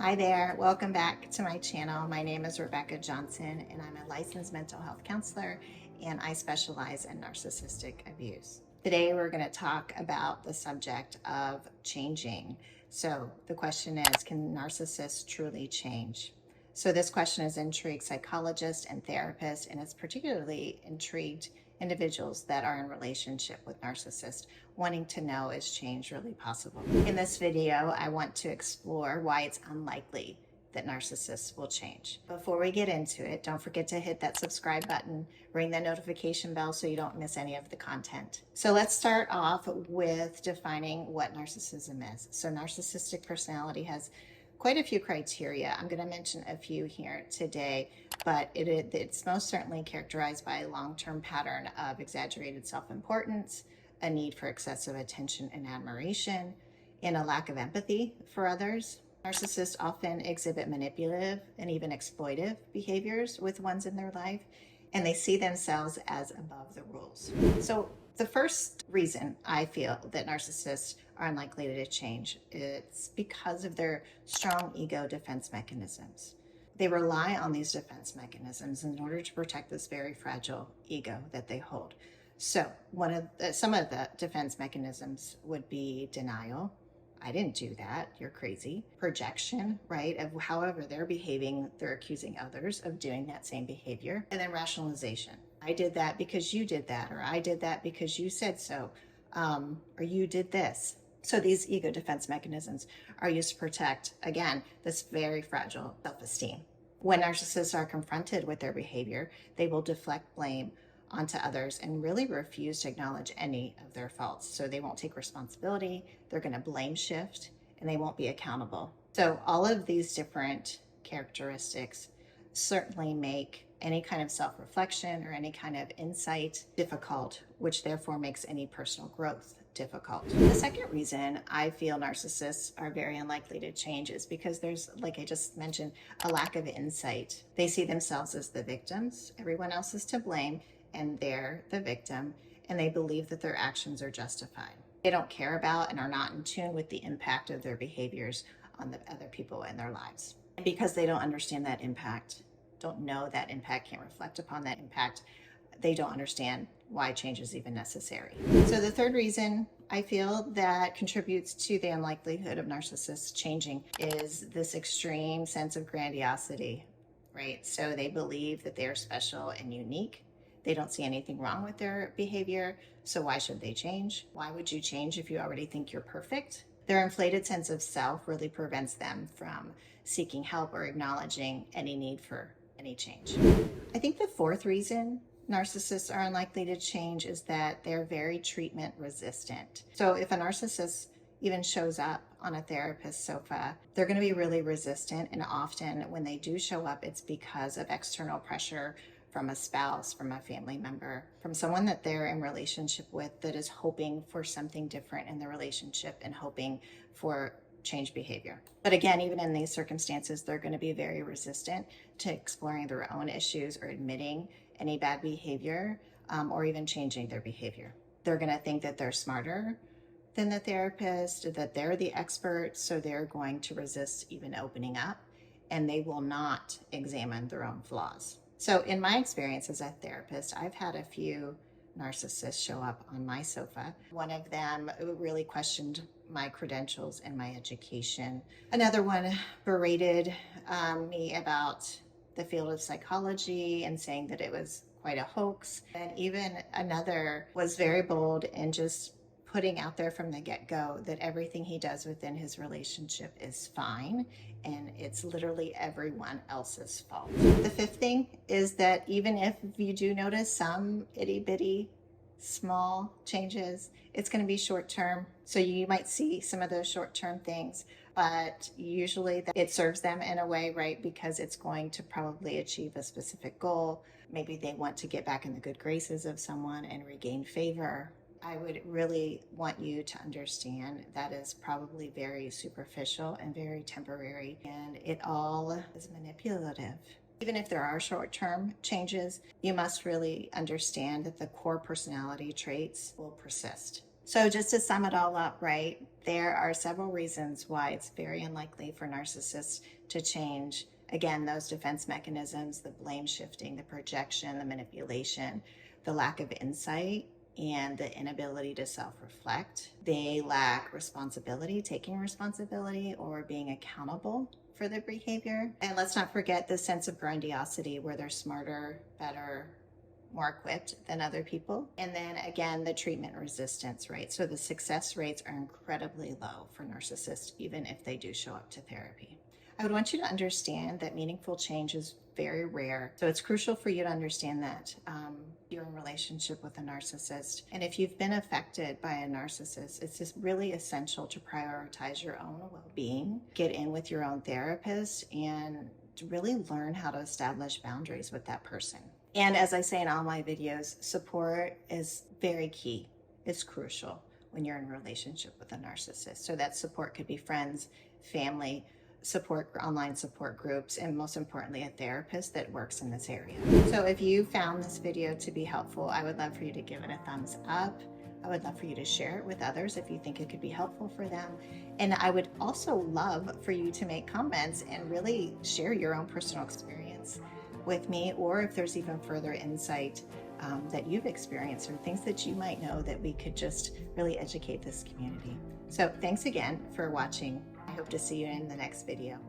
Hi there, welcome back to my channel. My name is Rebecca Johnson and I'm a licensed mental health counselor and I specialize in narcissistic abuse. Today we're going to talk about the subject of changing. So the question is, can narcissists truly change? So this question has intrigued psychologists and therapists, and it's particularly intrigued individuals that are in relationship with narcissists, wanting to know, is change really possible? In this video, I want to explore why it's unlikely that narcissists will change. Before we get into it, don't forget to hit that subscribe button, ring the notification bell so you don't miss any of the content. So let's start off with defining what narcissism is. So narcissistic personality has quite a few criteria. I'm going to mention a few here today, but it's most certainly characterized by a long-term pattern of exaggerated self-importance, a need for excessive attention and admiration, and a lack of empathy for others. Narcissists often exhibit manipulative and even exploitive behaviors with ones in their life, and they see themselves as above the rules. So the first reason I feel that narcissists are unlikely to change, it's because of their strong ego defense mechanisms. They rely on these defense mechanisms in order to protect this very fragile ego that they hold. So some of the defense mechanisms would be denial. I didn't do that. You're crazy. Projection, right? Of however they're behaving, they're accusing others of doing that same behavior. And then rationalization. I did that because you did that, or I did that because you said so, or you did this. So these ego defense mechanisms are used to protect, again, this very fragile self-esteem. When narcissists are confronted with their behavior, they will deflect blame onto others and really refuse to acknowledge any of their faults. So they won't take responsibility, they're going to blame shift, and they won't be accountable. So all of these different characteristics certainly make any kind of self-reflection or any kind of insight difficult, which therefore makes any personal growth difficult. The second reason I feel narcissists are very unlikely to change is because there's, like I just mentioned, a lack of insight. They see themselves as the victims. Everyone else is to blame, and they're the victim, and they believe that their actions are justified. They don't care about and are not in tune with the impact of their behaviors on the other people in their lives. And because they don't understand that impact, don't know that impact, can't reflect upon that impact, they don't understand why change is even necessary. So the third reason I feel that contributes to the unlikelihood of narcissists changing is this extreme sense of grandiosity, right? So they believe that they are special and unique. They don't see anything wrong with their behavior, so why should they change? Why would you change if you already think you're perfect? Their inflated sense of self really prevents them from seeking help or acknowledging any need for any change. I think the fourth reason narcissists are unlikely to change is that they're very treatment resistant. So if a narcissist even shows up on a therapist's sofa, they're going to be really resistant, and often when they do show up, it's because of external pressure from a spouse, from a family member, from someone that they're in relationship with that is hoping for something different in the relationship and hoping for change behavior. But again, even in these circumstances, they're going to be very resistant to exploring their own issues or admitting any bad behavior, or even changing their behavior. They're going to think that they're smarter than the therapist, that they're the expert, so they're going to resist even opening up, and they will not examine their own flaws. So in my experience as a therapist, I've had a few narcissists show up on my sofa. One of them really questioned my credentials and my education. Another one berated me about the field of psychology and saying that it was quite a hoax. And even another was very bold and just putting out there from the get-go that everything he does within his relationship is fine and it's literally everyone else's fault. The fifth thing is that even if you do notice some itty-bitty small changes, it's going to be short-term. So you might see some of those short-term things, but usually it serves them in a way, right? Because it's going to probably achieve a specific goal. Maybe they want to get back in the good graces of someone and regain favor. I would really want you to understand that is probably very superficial and very temporary, and it all is manipulative. Even if there are short-term changes, you must really understand that the core personality traits will persist. So just to sum it all up, right, there are several reasons why it's very unlikely for narcissists to change. Again, those defense mechanisms, the blame shifting, the projection, the manipulation, the lack of insight, and the inability to self-reflect. They lack responsibility, taking responsibility, or being accountable for their behavior. And let's not forget the sense of grandiosity, where they're smarter, better, more equipped than other people. And then again, the treatment resistance, right? So the success rates are incredibly low for narcissists, even if they do show up to therapy. I would want you to understand that meaningful change is very rare. So it's crucial for you to understand that you're in a relationship with a narcissist. And if you've been affected by a narcissist, it's just really essential to prioritize your own well-being, get in with your own therapist, and to really learn how to establish boundaries with that person. And as I say in all my videos, support is very key. It's crucial when you're in a relationship with a narcissist. So that support could be friends, family, support, online support groups, and most importantly, a therapist that works in this area. So if you found this video to be helpful, I would love for you to give it a thumbs up. I would love for you to share it with others if you think it could be helpful for them. And I would also love for you to make comments and really share your own personal experience with me, or if there's even further insight that you've experienced or things that you might know that we could just really educate this community. So thanks again for watching. I hope to see you in the next video.